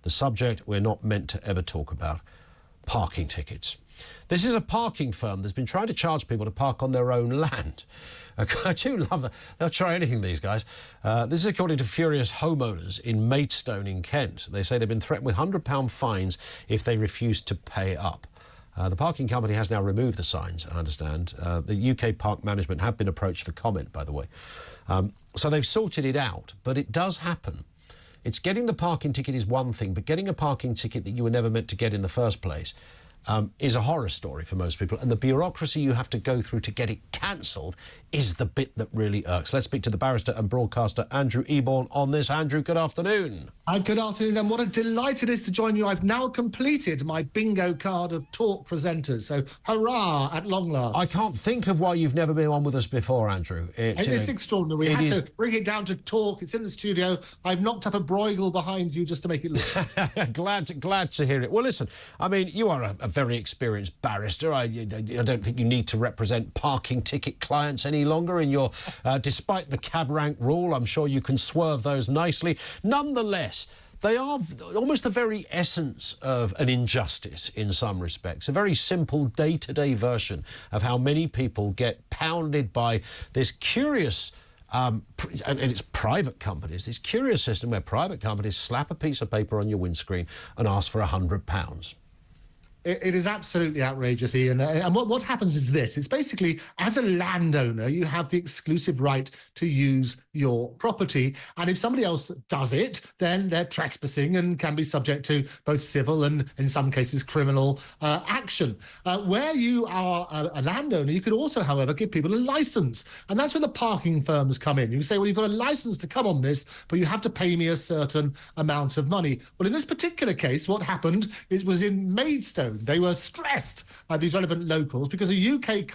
the subject we're not meant to ever talk about: parking tickets. This is a parking firm that's been trying to charge people to park on their own land. I do love that. They'll try anything, these guys. This is according to furious homeowners in Maidstone in Kent. They say they've been threatened with £100 fines if they refuse to pay up. The parking company has now removed the signs, I understand. The UK Park Management have been approached for comment, by the way. So they've sorted it out, but it does happen. It's getting the parking ticket is one thing, but getting a parking ticket that you were never meant to get in the first place is a horror story for most people, and the bureaucracy you have to go through to get it cancelled is the bit that really irks. Let's speak to the barrister and broadcaster Andrew Eborn on this. Andrew, good afternoon. Good afternoon, and what a delight it is to join you. I've now completed my bingo card of talk presenters, so hurrah at long last. I can't think of why you've never been on with us before, Andrew. It's extraordinary. We had to bring it down to talk. It's in the studio. I've knocked up a broigle behind you just to make it look. glad to hear it. Well, listen, I mean, you are a very experienced barrister. I don't think you need to represent parking ticket clients any longer in your, despite the cab rank rule, I'm sure you can swerve those nicely. Nonetheless, they are almost the very essence of an injustice in some respects, a very simple day-to-day version of how many people get pounded by this curious, and it's private companies, this curious system where private companies slap a piece of paper on your windscreen and ask for £100. It is absolutely outrageous, Ian. And what happens is this. It's basically, as a landowner, you have the exclusive right to use your property. And if somebody else does it, then they're trespassing and can be subject to both civil and, in some cases, criminal action. Where you are a landowner, you could also, however, give people a license. And that's where the parking firms come in. You can say, well, you've got a license to come on this, but you have to pay me a certain amount of money. Well, in this particular case, what happened, it was in Maidstone. They were stressed, these relevant locals, because a UK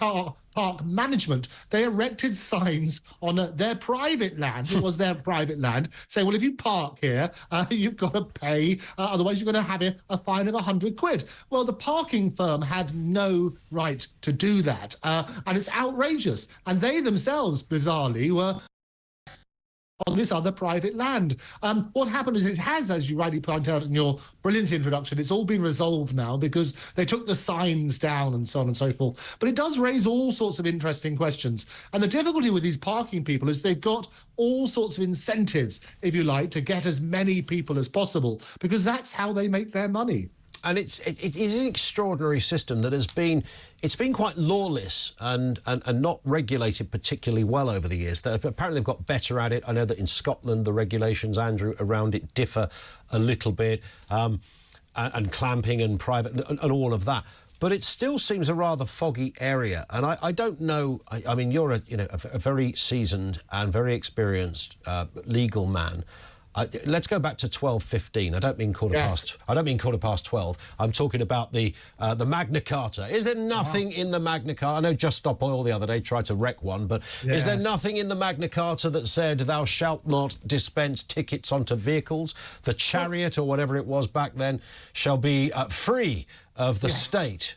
park management, they erected signs on their private land. It was their private land, saying, well, if you park here, you've got to pay, otherwise you're going to have a fine of £100. Well, the parking firm had no right to do that, and it's outrageous. And they themselves, bizarrely, were on this other private land. What happened is it has, as you rightly point out in your brilliant introduction, it's all been resolved now because they took the signs down and so on and so forth. But it does raise all sorts of interesting questions. And the difficulty with these parking people is they've got all sorts of incentives, if you like, to get as many people as possible, because that's how they make their money. And it is an extraordinary system that it's been quite lawless and not regulated particularly well over the years. Apparently they've got better at it. I know that in Scotland the regulations, Andrew, around it differ a little bit, and clamping and private and all of that. But it still seems a rather foggy area, and I don't know. I mean, you're a very seasoned and very experienced legal man. Let's go back to 1215. I don't mean quarter past 12. I'm talking about the Magna Carta. Is there nothing in the Magna Carta? I know Just Stop Oil the other day tried to wreck one, but is there nothing in the Magna Carta that said thou shalt not dispense tickets onto vehicles? The chariot, or whatever it was back then, shall be free of the state.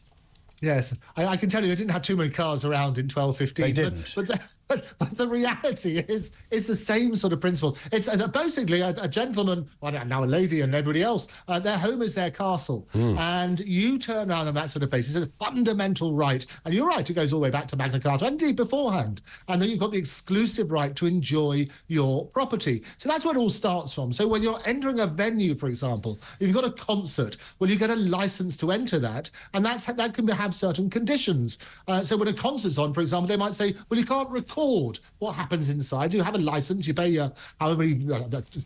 Yes, I can tell you they didn't have too many cars around in 1215. They didn't. But the reality is the same sort of principle. It's basically a gentleman, well, now a lady and everybody else, their home is their castle. And you turn around on that sort of basis. It's a fundamental right. And you're right, it goes all the way back to Magna Carta, and indeed beforehand. And then you've got the exclusive right to enjoy your property. So that's where it all starts from. So when you're entering a venue, for example, if you've got a concert, well, you get a license to enter that. And that can have certain conditions. So when a concert's on, for example, they might say, well, you can't record what happens inside. You have a license, you pay however many,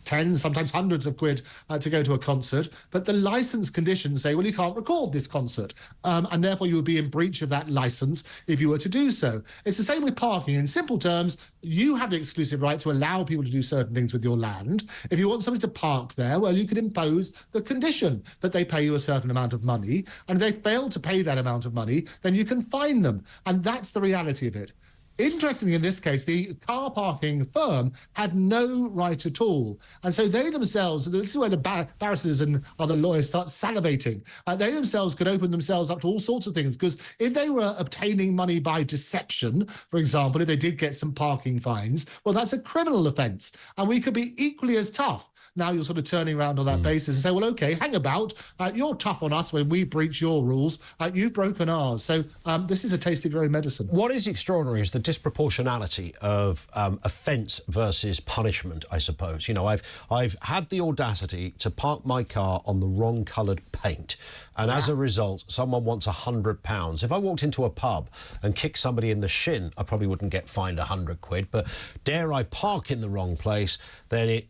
10, sometimes hundreds of quid to go to a concert, but the license conditions say, well, you can't record this concert, and therefore you would be in breach of that license if you were to do so. It's the same with parking. In simple terms, you have the exclusive right to allow people to do certain things with your land. If you want somebody to park there, well, you could impose the condition that they pay you a certain amount of money, and if they fail to pay that amount of money, then you can fine them, and that's the reality of it. Interestingly, in this case, the car parking firm had no right at all. And so they themselves, this is where the barristers and other lawyers start salivating. They themselves could open themselves up to all sorts of things, because if they were obtaining money by deception, for example, if they did get some parking fines, well, that's a criminal offence. And we could be equally as tough. now you're sort of turning around on that basis and say, well, okay, hang about. You're tough on us when we breach your rules. You've broken ours. So this is a tasty very medicine. What is extraordinary is the disproportionality of offence versus punishment, I suppose. You know, I've had the audacity to park my car on the wrong coloured paint, and as a result, someone wants £100. If I walked into a pub and kicked somebody in the shin, I probably wouldn't get fined £100. But dare I park in the wrong place, then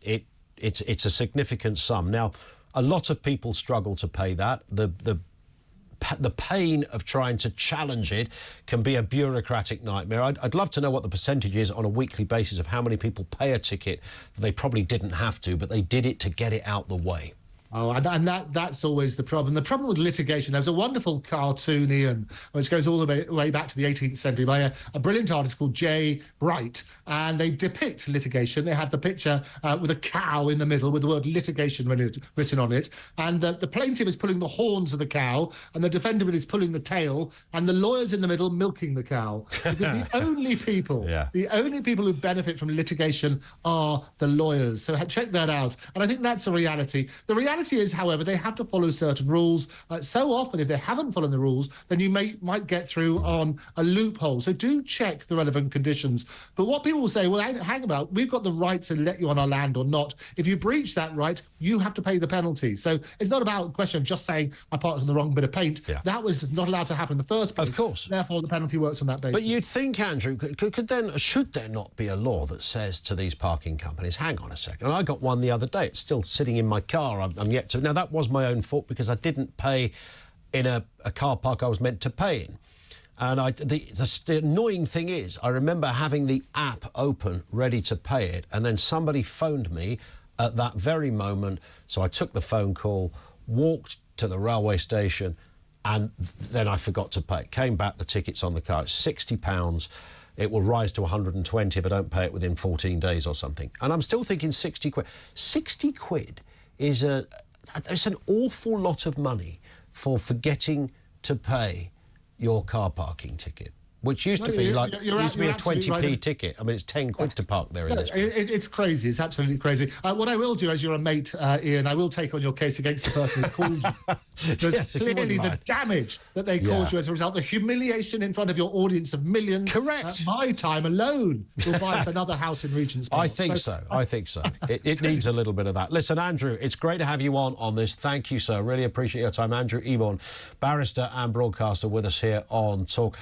it's a significant sum. Now, a lot of people struggle to pay that. The pain of trying to challenge it can be a bureaucratic nightmare. I'd love to know what the percentage is on a weekly basis of how many people pay a ticket that they probably didn't have to, but they did it to get it out the way. Oh, and that's always the problem. The problem with litigation, there's a wonderful cartoon, Ian, which goes all the way back to the 18th century by a brilliant artist called J. Bright, and they depict litigation. They have the picture with a cow in the middle with the word litigation written on it, and the plaintiff is pulling the horns of the cow, and the defendant is pulling the tail, and the lawyer's in the middle milking the cow. Because the only people who benefit from litigation are the lawyers. So check that out. And I think that's a reality. The reality is, however, they have to follow certain rules. So often, if they haven't followed the rules, then you might get through on a loophole. So do check the relevant conditions. But what people will say, well, hang about, we've got the right to let you on our land or not. If you breach that right, you have to pay the penalty. So it's not about a question of just saying I parked on the wrong bit of paint. Yeah. That was not allowed to happen in the first place. Of course. Therefore, the penalty works on that basis. But you'd think, Andrew, should there not be a law that says to these parking companies, hang on a second, I got one the other day, it's still sitting in my car, I'm yet to... Now, that was my own fault because I didn't pay in a car park I was meant to pay in. And the annoying thing is, I remember having the app open, ready to pay it, and then somebody phoned me at that very moment. So I took the phone call, walked to the railway station, and then I forgot to pay. Came back, the ticket's on the car, it's £60. It will rise to 120 if I don't pay it within 14 days or something. And I'm still thinking 60 quid. 60 quid is it's an awful lot of money for forgetting to pay your car parking ticket, which used to be like, used to be a 20p right. ticket. I mean, it's 10 quid to park there in this place. It's crazy. It's absolutely crazy. What I will do, as you're a mate, Ian, I will take on your case against the person who called you. Because yes, clearly the damage that they caused you as a result, the humiliation in front of your audience of millions. Correct. My time alone will buy us another house in Regent's Park. I think so. I think so. It needs a little bit of that. Listen, Andrew, it's great to have you on this. Thank you, sir. Really appreciate your time. Andrew Eborn, barrister and broadcaster with us here on Talk.